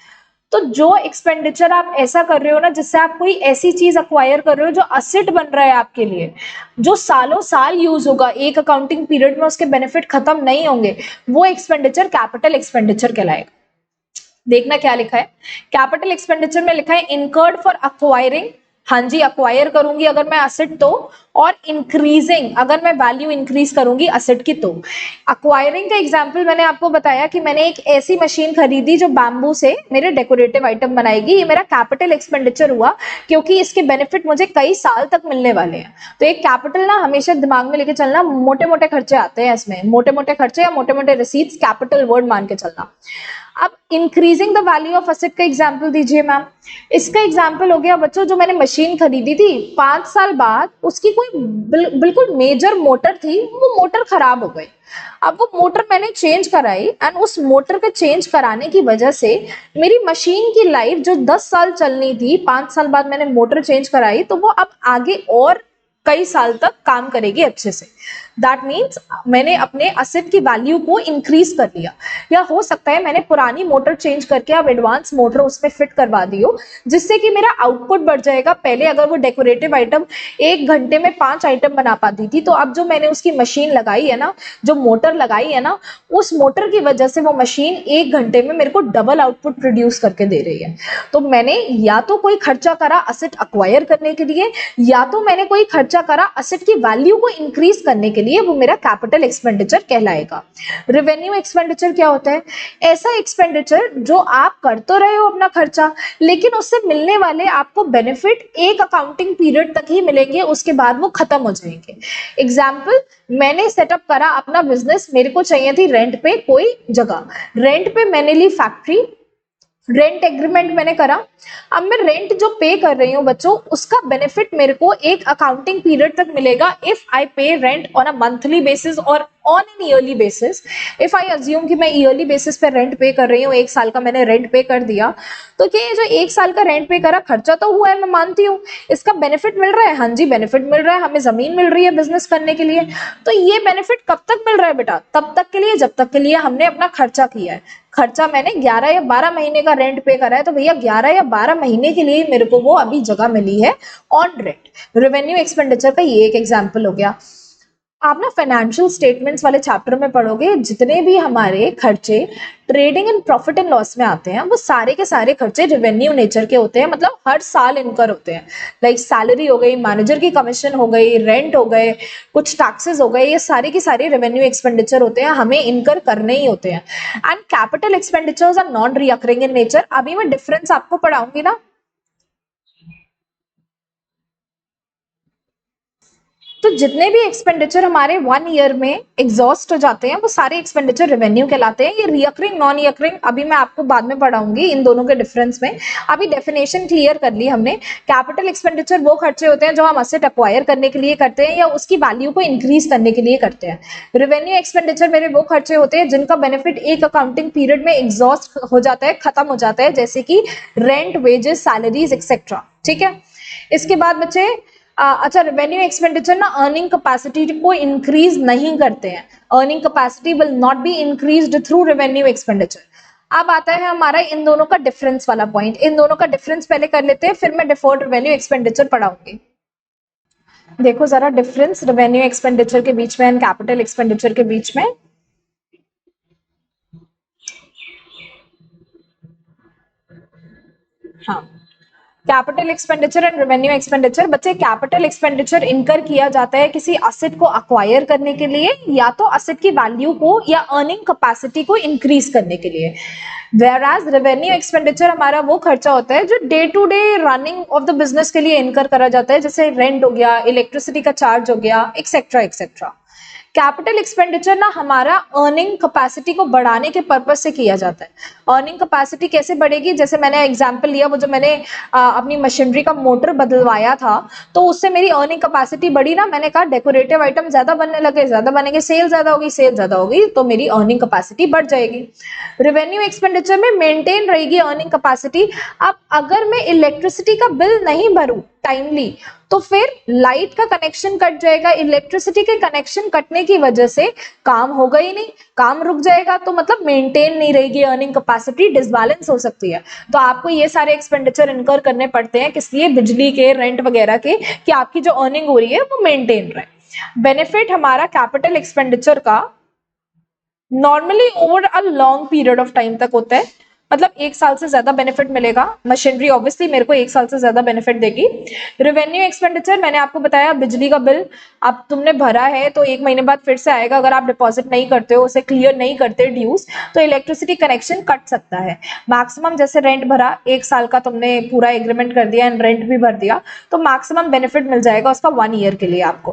[SPEAKER 1] तो जो एक्सपेंडिचर आप ऐसा कर रहे हो ना, जिससे आप कोई ऐसी चीज अक्वायर कर रहे हो जो असेट बन रहा है आपके लिए, जो सालों साल यूज होगा, एक अकाउंटिंग पीरियड में उसके बेनिफिट खत्म नहीं होंगे, वो एक्सपेंडिचर कैपिटल एक्सपेंडिचर कहलाएगा। देखना क्या लिखा है, कैपिटल एक्सपेंडिचर में लिखा है इनकर्ड फॉर अक्वायरिंग, हाँ जी अक्वायर करूंगी अगर मैं असेट तो, और इंक्रीजिंग अगर मैं वैल्यू इंक्रीज करूंगी असेट की तो। अक्वायरिंग का एग्जांपल मैंने आपको बताया कि मैंने एक ऐसी मशीन खरीदी जो बैम्बू से मेरे डेकोरेटिव आइटम बनाएगी, ये मेरा कैपिटल एक्सपेंडिचर हुआ क्योंकि इसके बेनिफिट मुझे कई साल तक मिलने वाले हैं। तो एक कैपिटल ना हमेशा दिमाग में लेके चलना, मोटे मोटे खर्चे आते हैं इसमें, मोटे मोटे खर्चे या मोटे मोटे रिसीट्स कैपिटल वर्ड मान के चलना। अब increasing the value of asset का एग्जांपल दीजिए मैम। इसका एग्जांपल हो गया बच्चों, जो मैंने मशीन खरीदी थी 5 साल बाद उसकी कोई बिल्कुल मेजर मोटर थी, वो मोटर खराब हो गई। अब वो मोटर मैंने चेंज कराई, एंड उस मोटर के चेंज कराने की वजह से मेरी मशीन की लाइफ जो 10 साल चलनी थी, 5 साल बाद मैंने मोटर चेंज कराई, तो वो अब आगे और कई साल तक काम करेगी अच्छे से। दैट मीन्स मैंने अपने असेट की वैल्यू को इंक्रीज कर लिया, या हो सकता है मैंने पुरानी मोटर चेंज करके अब एडवांस मोटर उसमें फिट करवा दी हो, जिससे कि मेरा आउटपुट बढ़ जाएगा। पहले अगर वो डेकोरेटिव आइटम 1 घंटे में 5 आइटम बना पाती थी, तो अब जो मैंने उसकी मशीन लगाई है ना, जो मोटर लगाई है ना, उस मोटर की वजह से वो मशीन 1 घंटे में मेरे को डबल आउटपुट प्रोड्यूस करके दे रही है। तो मैंने या तो कोई खर्चा करा असेट अक्वायर करने के लिए, या तो मैंने कोई खर्चा करा असेट की वैल्यू को इंक्रीज करने के लिए, वो मेरा कैपिटल एक्सपेंडिचर कहलाएगा। रेवेन्यू एक्सपेंडिचर क्या होता है? ऐसा एक्सपेंडिचर जो आप कर तो रहे हो अपना खर्चा, लेकिन उससे मिलने वाले आपको बेनिफिट एक अकाउंटिंग पीरियड तक ही मिलेंगे, उसके बाद वो खत्म हो जाएंगे। एग्जाम्पल, मैंने सेटअप करा अपना बिजनेस, मेरे को चाहिए थी रेंट पे कोई जगह, रेंट पे मैंने ली फैक्ट्री, रेंट एग्रीमेंट मैंने करा। अब मैं रेंट जो पे कर रही हूँ बच्चों, उसका बेनिफिट मेरे को एक अकाउंटिंग पीरियड तक मिलेगा if I pay rent on a monthly basis और on an yearly basis. If I assume कि मैं ईयरली बेसिस पे रेंट पे कर रही हूँ, 1 साल का मैंने रेंट पे कर दिया, तो क्या ये जो 1 साल का रेंट पे करा, खर्चा तो हुआ है, मैं मानती हूँ, इसका बेनिफिट मिल रहा है, हाँ जी बेनिफिट मिल रहा है, हमें जमीन मिल रही है बिजनेस करने के लिए। तो ये बेनिफिट कब तक मिल रहा है बेटा? तब तक के लिए जब तक के लिए हमने अपना खर्चा किया है। खर्चा मैंने 11 या 12 महीने का रेंट पे करा है, तो भैया 11 या 12 महीने के लिए मेरे को वो अभी जगह मिली है ऑन रेंट। रेवेन्यू एक्सपेंडिचर का ये एक एग्जांपल हो गया। आप ना फाइनेंशियल स्टेटमेंट्स वाले चैप्टर में पढ़ोगे, जितने भी हमारे खर्चे trading and profit and loss में आते हैं, वो सारे के सारे खर्चे रेवेन्यू नेचर के होते हैं, मतलब हर साल इनकर होते हैं। लाइक सैलरी हो गई, मैनेजर की कमीशन हो गई, रेंट हो गए, कुछ टैक्सेस हो गए, ये सारे की सारे रेवेन्यू एक्सपेंडिचर होते हैं, हमें इनकर करने ही होते हैं। And capital expenditures are non recurring in nature. अभी मैं डिफरेंस आपको पढ़ाऊंगी ना, तो जितने भी एक्सपेंडिचर हमारे 1 ईयर में एग्जॉस्ट हो जाते हैं, वो सारे एक्सपेंडिचर रेवेन्यू कहलाते हैं। ये रिकरिंग नॉन रिकरिंग अभी मैं आपको बाद में पढ़ाऊंगी, इन दोनों के डिफरेंस में। अभी डेफिनेशन क्लियर कर ली हमने। कैपिटल एक्सपेंडिचर वो खर्चे होते हैं जो हम असेट एक्वायर करने के लिए करते हैं या उसकी वैल्यू को इंक्रीज करने के लिए करते हैं। रेवेन्यू एक्सपेंडिचर मेरे वो खर्चे होते हैं जिनका बेनिफिट एक अकाउंटिंग पीरियड में एग्जॉस्ट हो जाता है, खत्म हो जाता है, जैसे कि रेंट, वेजेस, सैलरीज एक्सेट्रा। ठीक है, इसके बाद बच्चे अच्छा, रेवेन्यू एक्सपेंडिचर ना अर्निंग कैपेसिटी को इंक्रीज नहीं करते हैं। Earning capacity will not be increased through revenue expenditure. अब आता है हमारा इन दोनों का डिफरेंस वाला पॉइंट। इन दोनों का डिफरेंस पहले कर लेते हैं, फिर मैं डिफर्ड रेवेन्यू एक्सपेंडिचर पढ़ाऊंगी। देखो जरा डिफरेंस रेवेन्यू एक्सपेंडिचर के बीच में एंड कैपिटल एक्सपेंडिचर के बीच में। हाँ, capital expenditure and revenue expenditure. बच्चे, कैपिटल एक्सपेंडिचर इनकर किया जाता है किसी असेट को अक्वायर करने के लिए, या तो असेट की वैल्यू को या अर्निंग कैपेसिटी को इंक्रीज करने के लिए। वेराज रेवेन्यू एक्सपेंडिचर हमारा वो खर्चा होता है जो day to day running of the business के लिए इनकर करा जाता है, जैसे रेंट हो गया, इलेक्ट्रिसिटी का चार्ज हो गया, एक्सेट्रा एक्सेट्रा। कैपिटल एक्सपेंडिचर ना हमारा अर्निंग कैपेसिटी को बढ़ाने के पर्पज से किया जाता है। अर्निंग कैपेसिटी कैसे बढ़ेगी? जैसे मैंने एग्जांपल लिया, वो जो मैंने अपनी मशीनरी का मोटर बदलवाया था, तो उससे मेरी अर्निंग कैपेसिटी बढ़ी ना। मैंने कहा डेकोरेटिव आइटम ज्यादा बनने लगे, ज्यादा बनेंगे, सेल ज्यादा होगी, सेल ज्यादा होगी, तो मेरी अर्निंग कैपेसिटी बढ़ जाएगी। रेवेन्यू एक्सपेंडिचर में मेंटेन रहेगी अर्निंग कैपेसिटी। अब अगर मैं इलेक्ट्रिसिटी का बिल नहीं भरूं टाइमली, तो फिर लाइट का कनेक्शन कट जाएगा। इलेक्ट्रिसिटी के कनेक्शन कटने की वजह से काम होगा ही नहीं, काम रुक जाएगा, तो मतलब मेंटेन नहीं रहेगी अर्निंग कैपेसिटी, डिसबैलेंस हो सकती है। तो आपको ये सारे एक्सपेंडिचर इनकर करने पड़ते हैं, किस लिए? बिजली के, रेंट वगैरह के, कि आपकी जो अर्निंग हो रही है वो मेंटेन रहे। बेनिफिट हमारा कैपिटल एक्सपेंडिचर का normally over a long period of time तक होता है, मतलब 1 साल से ज्यादा बेनिफिट मिलेगा। मशीनरी ऑब्वियसली मेरे को 1 साल से ज्यादा बेनिफिट देगी। रेवेन्यू एक्सपेंडिचर मैंने आपको बताया, बिजली का बिल अब तुमने भरा है तो 1 महीने बाद फिर से आएगा। अगर आप डिपॉजिट नहीं करते हो, उसे क्लियर नहीं करते ड्यूज, तो इलेक्ट्रिसिटी कनेक्शन कट सकता है। मैक्सिमम जैसे रेंट भरा, 1 साल का तुमने पूरा एग्रीमेंट कर दिया एंड रेंट भी भर दिया, तो मैक्सिमम बेनिफिट मिल जाएगा उसका 1 ईयर के लिए आपको।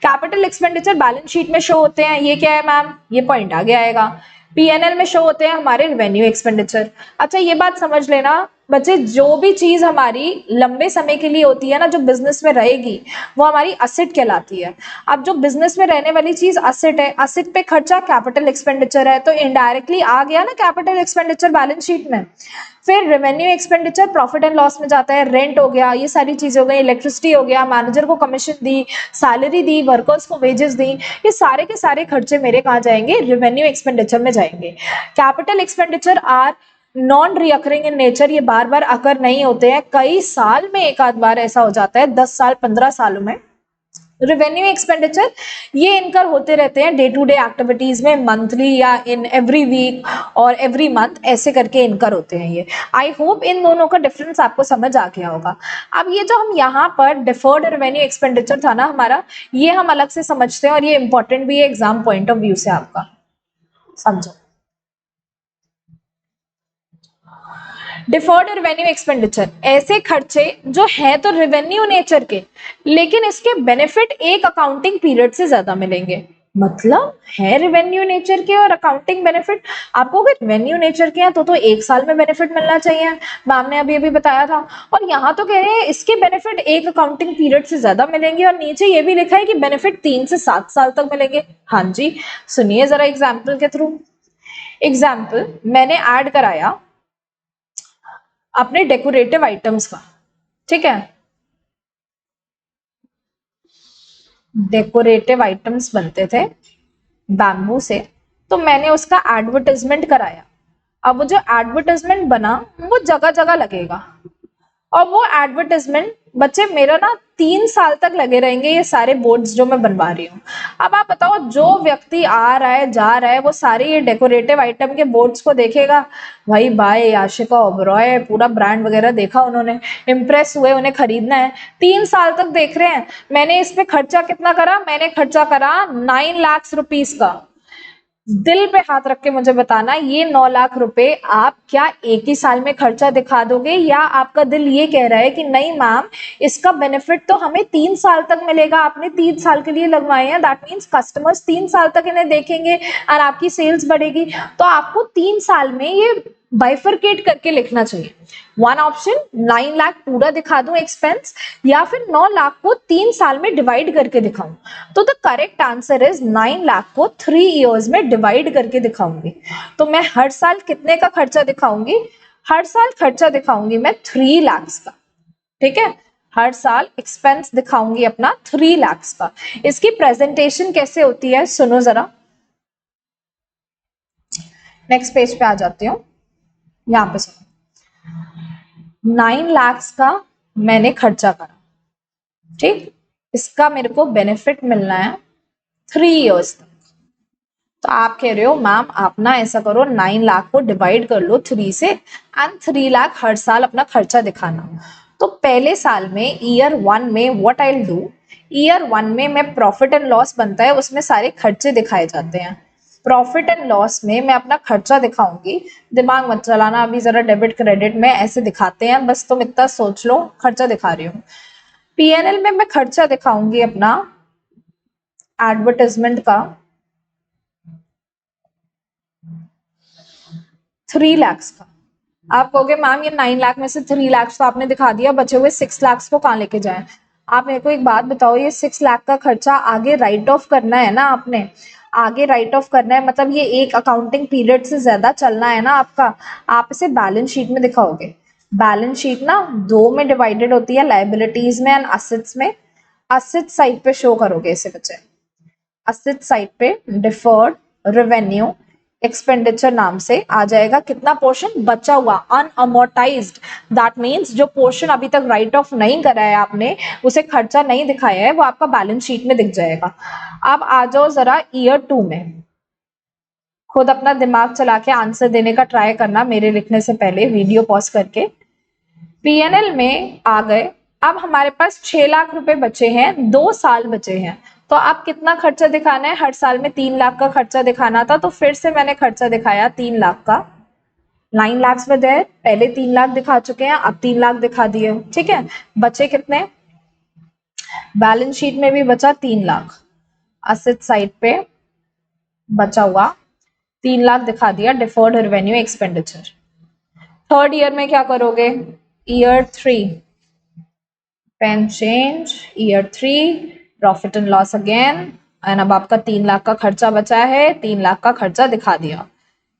[SPEAKER 1] कैपिटल एक्सपेंडिचर बैलेंस शीट में शो होते हैं। ये क्या है मैम? ये पॉइंट आगे आएगा। पीएनएल में शो होते हैं हमारे रेवेन्यू एक्सपेंडिचर। अच्छा, ये बात समझ लेना, बच्चे जो भी चीज हमारी लंबे समय के लिए होती है ना, जो बिजनेस में रहेगी, वो हमारी असेट कहलाती है। अब जो बिजनेस में रहने वाली चीज असेट है, असेट पे खर्चा कैपिटल एक्सपेंडिचर है, तो इनडायरेक्टली आ गया ना कैपिटल एक्सपेंडिचर बैलेंस शीट में। फिर revenue expenditure profit and loss में जाता है, रेंट हो गया, ये सारी चीजें हो गई, इलेक्ट्रिसिटी हो गया, मैनेजर को कमीशन दी, सैलरी दी, वर्कर्स को वेजेस दी, ये सारे के सारे खर्चे मेरे कहाँ जाएंगे, रेवेन्यू एक्सपेंडिचर में जाएंगे। Capital expenditure are non recurring in nature, ये बार बार अकर नहीं होते हैं, कई साल में एक आध बार ऐसा हो जाता है, 10 साल 15 सालों में। रेवेन्यू एक्सपेंडिचर ये इनकर होते रहते हैं डे टू डे एक्टिविटीज में, मंथली या इन एवरी वीक और एवरी मंथ, ऐसे करके इनकर होते हैं ये। आई होप इन दोनों का डिफरेंस आपको समझ आ गया होगा। अब ये जो हम यहाँ पर डिफर्ड रेवेन्यू एक्सपेंडिचर था ना हमारा, ये हम अलग से समझते हैं और ये इंपॉर्टेंट भी है एग्जाम पॉइंट ऑफ व्यू से, आपका समझो। डिफर्ड रेवेन्यू एक्सपेंडिचर ऐसे खर्चे जो है तो रेवेन्यू नेचर के, लेकिन इसके बेनिफिट एक अकाउंटिंग पीरियड से ज्यादा मिलेंगे। मतलब है रेवेन्यू नेचर के और अकाउंटिंग बेनिफिट, आपको अगर रेवेन्यू नेचर के हैं तो एक साल में बेनिफिट मिलना चाहिए, मैम ने अभी अभी बताया था। और यहाँ तो कह रहे हैं इसके बेनिफिट एक अकाउंटिंग पीरियड से ज्यादा मिलेंगे, और नीचे ये भी लिखा है कि बेनिफिट 3 से 7 साल तक मिलेंगे। हाँ जी, सुनिए जरा एग्जाम्पल के थ्रू। एग्जाम्पल, मैंने ऐड कराया अपने डेकोरेटिव आइटम्स का, ठीक है, डेकोरेटिव आइटम्स बनते थे बैम्बू से, तो मैंने उसका एडवर्टाइजमेंट कराया। अब वो जो एडवर्टाइजमेंट बना वो जगह जगह लगेगा, और वो एडवर्टाइजमेंट बच्चे मेरा ना 3 साल तक लगे रहेंगे, ये सारे बोर्ड्स जो मैं बनवा रही हूँ। अब आप बताओ, जो व्यक्ति आ रहा है जा रहा है वो सारे ये डेकोरेटिव आइटम के बोर्ड्स को देखेगा, भाई बाय याशिका ओबरॉय, पूरा ब्रांड वगैरह देखा उन्होंने, इंप्रेस हुए, उन्हें खरीदना है, 3 साल तक देख रहे हैं। मैंने इस पे खर्चा कितना करा, मैंने खर्चा करा 9 लाख रुपीस का। दिल पे हाथ रख के मुझे बताना, ये 9 लाख रुपए आप क्या एक ही साल में खर्चा दिखा दोगे, या आपका दिल ये कह रहा है कि नहीं मैम, इसका बेनिफिट तो हमें 3 साल तक मिलेगा, आपने 3 साल के लिए लगवाए हैं, दैट मीन्स कस्टमर्स 3 साल तक इन्हें देखेंगे और आपकी सेल्स बढ़ेगी। तो आपको 3 साल में ये बाइफरकेट करके लिखना चाहिए। वन ऑप्शन 9 लाख पूरा दिखा दूं एक्सपेंस, या फिर 9 लाख को 3 साल में डिवाइड करके दिखाऊं। तो the correct answer is 9 lakh को 3 इयर्स में डिवाइड करके दिखाऊंगी। तो मैं हर साल कितने का खर्चा दिखाऊंगी, हर साल खर्चा दिखाऊंगी मैं 3 लाख का, ठीक है, हर साल एक्सपेंस दिखाऊंगी अपना 3 लाख का। इसकी प्रेजेंटेशन कैसे होती है सुनो जरा, नेक्स्ट पेज पे आ जाती हूँ, यहाँ पे सुनो। 9 लाख का मैंने खर्चा करा, ठीक, इसका मेरे को बेनिफिट मिलना है 3 इयर्स तक। तो आप कह रहे हो मैम आप ना ऐसा करो, 9 लाख को डिवाइड कर लो 3 से, एंड 3 लाख हर साल अपना खर्चा दिखाना। तो पहले साल में ईयर 1 में what I will do, year 1 में मैं प्रॉफिट एंड लॉस बनता है, उसमें सारे खर्चे दिखाए जाते हैं। प्रॉफिट एंड लॉस में मैं अपना खर्चा दिखाऊंगी, दिमाग मत चलाना अभी जरा, डेबिट क्रेडिट में ऐसे दिखाते हैं, बस तुम इतना सोच लो, खर्चा दिखा रही हूँ। पीएनएल में मैं खर्चा दिखाऊंगी अपना एडवर्टाइजमेंट का 3 लाख का। आप कहोगे मैम ये 9 लाख में से 3 लाख तो आपने दिखा दिया, बचे हुए 6 लाख को कहाँ लेके जाएं। आप मेरे को एक बात बताओ, ये 6 लाख का खर्चा आगे राइट ऑफ करना है ना, आपने आगे राइट ऑफ करना है, मतलब ये एक अकाउंटिंग पीरियड से ज्यादा चलना है ना आपका। आप इसे बैलेंस शीट में दिखाओगे, बैलेंस शीट ना 2 में डिवाइडेड होती है, लाइबिलिटीज में एंड असेट्स में। असेट साइड पे शो करोगे इसे बच्चे, असेट साइड पे डिफर्ड रेवेन्यू एक्सपेंडिचर नाम से आ जाएगा कितना पोर्शन बचा हुआ, अनअमोर्टाइज्ड, दैट मींस जो पोर्शन अभी तक राइट ऑफ नहीं करा है आपने, उसे खर्चा नहीं दिखाया है, वो आपका बैलेंस शीट में दिख जाएगा। अब आ जाओ जरा ईयर 2 में, खुद अपना दिमाग चला के आंसर देने का ट्राई करना मेरे लिखने से पहले, वीडियो पॉज करके। पीएनएल में आ गए, अब हमारे पास 6 लाख रुपए बचे हैं, 2 साल बचे हैं, तो आप कितना खर्चा दिखाना है, हर साल में 3 लाख का खर्चा दिखाना था, तो फिर से मैंने खर्चा दिखाया 3 लाख का। 9 लाख में दे, पहले 3 लाख दिखा चुके हैं, अब 3 लाख दिखा दिए, ठीक है। बचे कितने, बैलेंस शीट में भी बचा 3 लाख, असेट साइड पे बचा हुआ 3 लाख दिखा दिया deferred revenue expenditure. Third year में क्या करोगे? Year 3 pen change, year 3 profit and loss again, and अब आपका 3 लाख का खर्चा बचा है, 3 लाख का खर्चा दिखा दिया।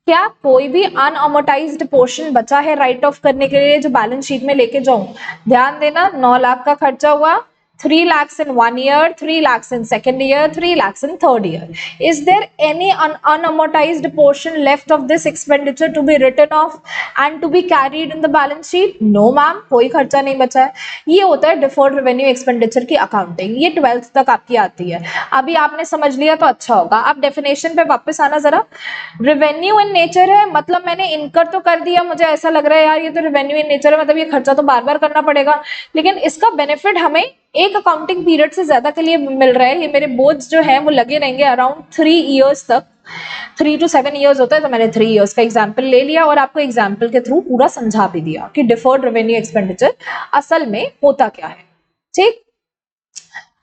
[SPEAKER 1] क्या कोई भी अनअमोटाइज्ड पोर्शन बचा है राइट ऑफ करने के लिए जो बैलेंस शीट में लेके जाऊं? ध्यान देना, 9 लाख का खर्चा हुआ, 3 lakhs in 1 year, 3 lakhs in second year, 3 lakhs in third year. Is there any unamortized portion left of this expenditure to be written off and to be carried in the balance sheet? No ma'am, कोई खर्चा नहीं बचा है। ये होता है डिफर्ड रेवेन्यू एक्सपेंडिचर की अकाउंटिंग, ये 12th तक आपकी आती है। अभी आपने समझ लिया तो अच्छा होगा। आप डेफिनेशन पे वापस आना जरा। रेवेन्यू इन नेचर है, मतलब मैंने इनकर तो कर दिया, मुझे ऐसा लग रहा है यार ये तो रेवेन्यू इन नेचर है, मतलब ये खर्चा तो बार बार करना पड़ेगा, लेकिन इसका बेनिफिट हमें एक अकाउंटिंग पीरियड से ज्यादा के लिए मिल रहा है। ये मेरे बोझ जो है वो लगे रहेंगे अराउंड 3 years तक, 3 to 7 years होता है, तो मैंने 3 years का एग्जाम्पल ले लिया और आपको एग्जाम्पल के थ्रू पूरा समझा भी दिया कि डिफर्ड रेवेन्यू एक्सपेंडिचर असल में होता क्या है। ठीक,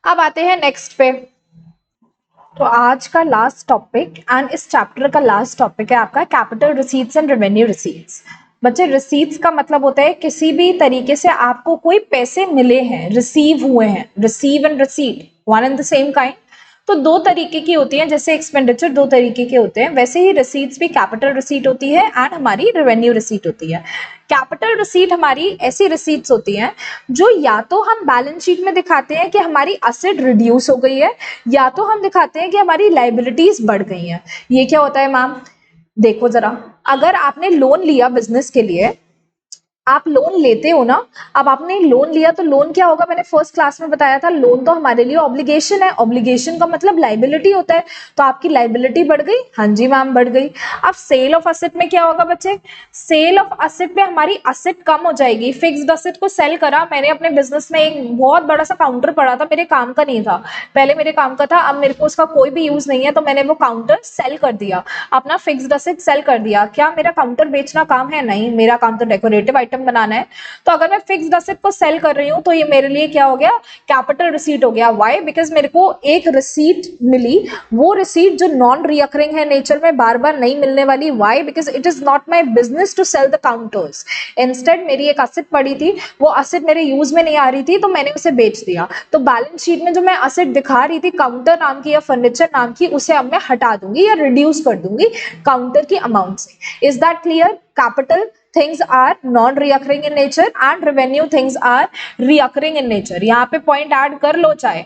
[SPEAKER 1] अब आते हैं नेक्स्ट पे। तो आज का लास्ट टॉपिक एंड इस चैप्टर का लास्ट टॉपिक है आपका capital receipts and revenue receipts. बच्चे, रिसीट्स का मतलब होता है किसी भी तरीके से आपको कोई पैसे मिले हैं, रिसीव हुए हैं, receive and receipt one and the same kind. तो दो तरीके की होती हैं, जैसे एक्सपेंडिचर दो तरीके के होते हैं, वैसे ही रिसीट्स भी कैपिटल रिसीट होती है एंड हमारी रेवेन्यू रिसीट होती है। कैपिटल रिसीट हमारी ऐसी रिसीट्स होती हैं जो या तो हम बैलेंस शीट में दिखाते हैं कि हमारी असेट रिड्यूस हो गई है, या तो हम दिखाते हैं कि हमारी लाइबिलिटीज बढ़ गई हैं। ये क्या होता है मैम? देखो जरा, अगर आपने लोन लिया बिजनेस के लिए, आप लोन लेते हो ना, अब आपने लोन लिया तो लोन क्या होगा? मैंने फर्स्ट क्लास में बताया था, लोन तो हमारे लिए ऑब्लिगेशन है, ऑब्लिगेशन का मतलब लाइबिलिटी होता है, तो आपकी लाइबिलिटी बढ़ गई। हाँ जी मैम, बढ़ गई। अब सेल ऑफ असेट में क्या होगा बच्चे? सेल ऑफ असेट में हमारी असेट कम हो जाएगी। फिक्स्ड असेट को सेल करा मैंने अपने बिजनेस में, एक बहुत बड़ा सा काउंटर पड़ा था, मेरे काम का नहीं था, पहले मेरे काम का था, अब मेरे को उसका कोई भी यूज नहीं है, तो मैंने वो काउंटर सेल कर दिया, अपना फिक्स्ड असेट सेल कर दिया। क्या मेरा काउंटर बेचना काम है? नहीं, मेरा काम तो डेकोरेटिव आइटम बनाना है। तो अगर मैं फिक्स्ड असेट को सेल कर रही हूँ तो ये मेरे लिए क्या हो गया? कैपिटल रिसीट हो गया। व्हाई? बिकॉज मेरे को एक रिसीट मिली, वो रिसीट जो नॉन रिकरिंग है नेचर में, बार बार नहीं मिलने वाली। Why? Because it is not my business to sell the counters. Instead मेरी एक असेट पड़ी थी, वो असेट मेरे यूज में नहीं आ रही थी, तो मैंने उसे बेच दिया। तो बैलेंस शीट में जो मैं असेट दिखा रही थी काउंटर नाम की या फर्नीचर नाम की, उसे अब मैं हटा दूंगी या रिड्यूस कर दूंगी काउंटर की अमाउंट से। Is that clear? Capital things are non-reoccurring in nature and revenue things are reoccurring in nature. यहाँ पे पॉइंट ऐड कर लो चाहे,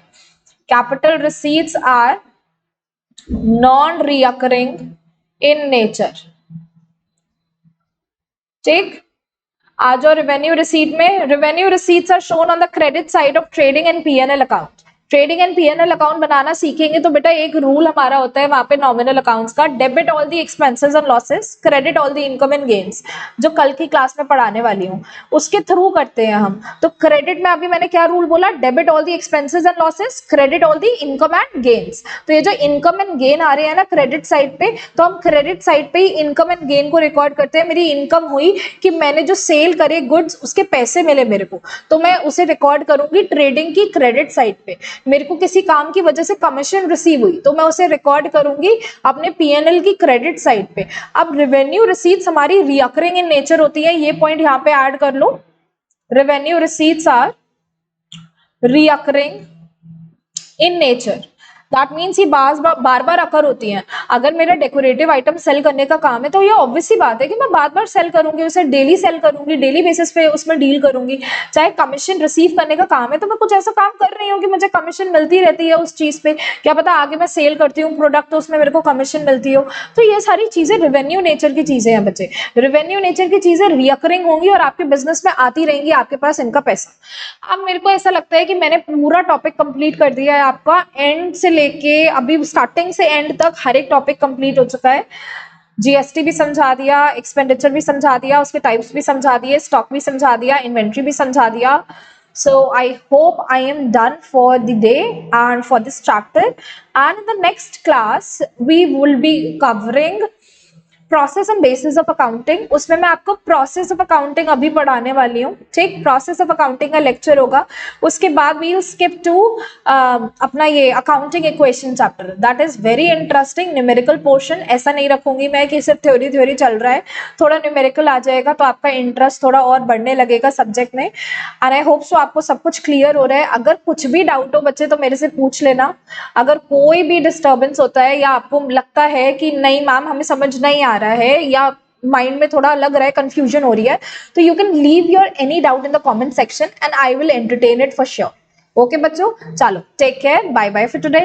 [SPEAKER 1] capital receipts are non-reoccurring in nature। ठीक, आ जाओ रेवेन्यू रिसीट में। Revenue receipts are shown on the credit side of trading and PNL account. Trading and PNL account बनाना सीखेंगे तो बेटा एक रूल हमारा होता है वहां पे नॉमिनल अकाउंट्स का, debit all the expenses and losses, credit all the income and gains, जो कल की क्लास में पढ़ाने वाली हूँ उसके थ्रू करते हैं हम। तो क्रेडिट में अभी मैंने क्या रूल बोला? Debit all the expenses and losses, credit all the income and gains. तो ये जो इनकम एंड गेन आ रहे हैं ना क्रेडिट साइड पे, तो हम क्रेडिट साइड पे ही इनकम एंड गेन को रिकॉर्ड करते हैं। मेरी इनकम हुई कि मैंने जो सेल करे गुड्स, उसके पैसे मिले मेरे को, तो मैं उसे रिकॉर्ड करूंगी ट्रेडिंग की क्रेडिट साइड पे। मेरे को किसी काम की वजह से कमीशन रिसीव हुई तो मैं उसे रिकॉर्ड करूंगी अपने पीएनएल की क्रेडिट साइड पे। अब रेवेन्यू रिसीट्स हमारी रिकरिंग इन नेचर होती है, ये पॉइंट यहां पे ऐड कर लो। Revenue receipts are recurring in nature, that means ये बार बार अकर होती हैं। अगर मेरा डेकोरेटिव आइटम सेल करने का काम है तो ये ऑब्वियस सी बात है कि मैं बार बार सेल करूंगी, उसे डेली सेल करूंगी, डेली बेसिस पे उसमें डील करूंगी। चाहे कमीशन रिसीव करने का काम है तो मैं कुछ ऐसा काम कर रही हूँ कि मुझे कमीशन मिलती रहती है उस चीज पे, क्या पता आगे मैं सेल करती हूँ प्रोडक्ट तो उसमें मेरे को कमीशन मिलती हो। तो ये सारी चीजें रेवेन्यू नेचर की चीजें हैं बच्चे। रेवेन्यू नेचर की चीजें रिकरिंग होंगी और आपके बिजनेस में आती रहेंगी आपके पास इनका पैसा। अब मेरे को ऐसा लगता है कि मैंने पूरा टॉपिक कंप्लीट कर दिया है आपका, एंड से लेके अभी स्टार्टिंग से एंड तक हर एक टॉपिक कंप्लीट हो चुका है। जीएसटी भी समझा दिया, एक्सपेंडिचर भी समझा दिया, उसके टाइप्स भी समझा दिए, स्टॉक भी समझा दिया, इन्वेंट्री भी समझा दिया। So I hope I am done for the day and for this chapter, and in the next class we will be covering process and bases of accounting, उसमें मैं आपको प्रोसेस ऑफ अकाउंटिंग अभी पढ़ाने वाली हूँ, ठीक। प्रोसेस ऑफ अकाउंटिंग का लेक्चर होगा, उसके बाद वी विल स्किप टू अपना ये accounting equation chapter, that is very interesting. Numerical portion ऐसा नहीं रखूंगी मैं कि सिर्फ थ्योरी थ्योरी चल रहा है, थोड़ा न्यूमेरिकल आ जाएगा तो आपका इंटरेस्ट थोड़ा और बढ़ने लगेगा सब्जेक्ट में। एंड आई होप सो आपको सब कुछ क्लियर हो रहा है। अगर कुछ भी डाउट हो बच्चे तो मेरे से पूछ लेना। अगर कोई भी डिस्टर्बेंस होता है या आपको लगता है कि नहीं मैम हमें समझ नहीं आ रहा है या माइंड में थोड़ा लग रहा है, कंफ्यूजन हो रही है, तो you can leave your any doubt in the comment section and I will entertain it for sure. Okay बच्चों, चलो take care, bye bye for today.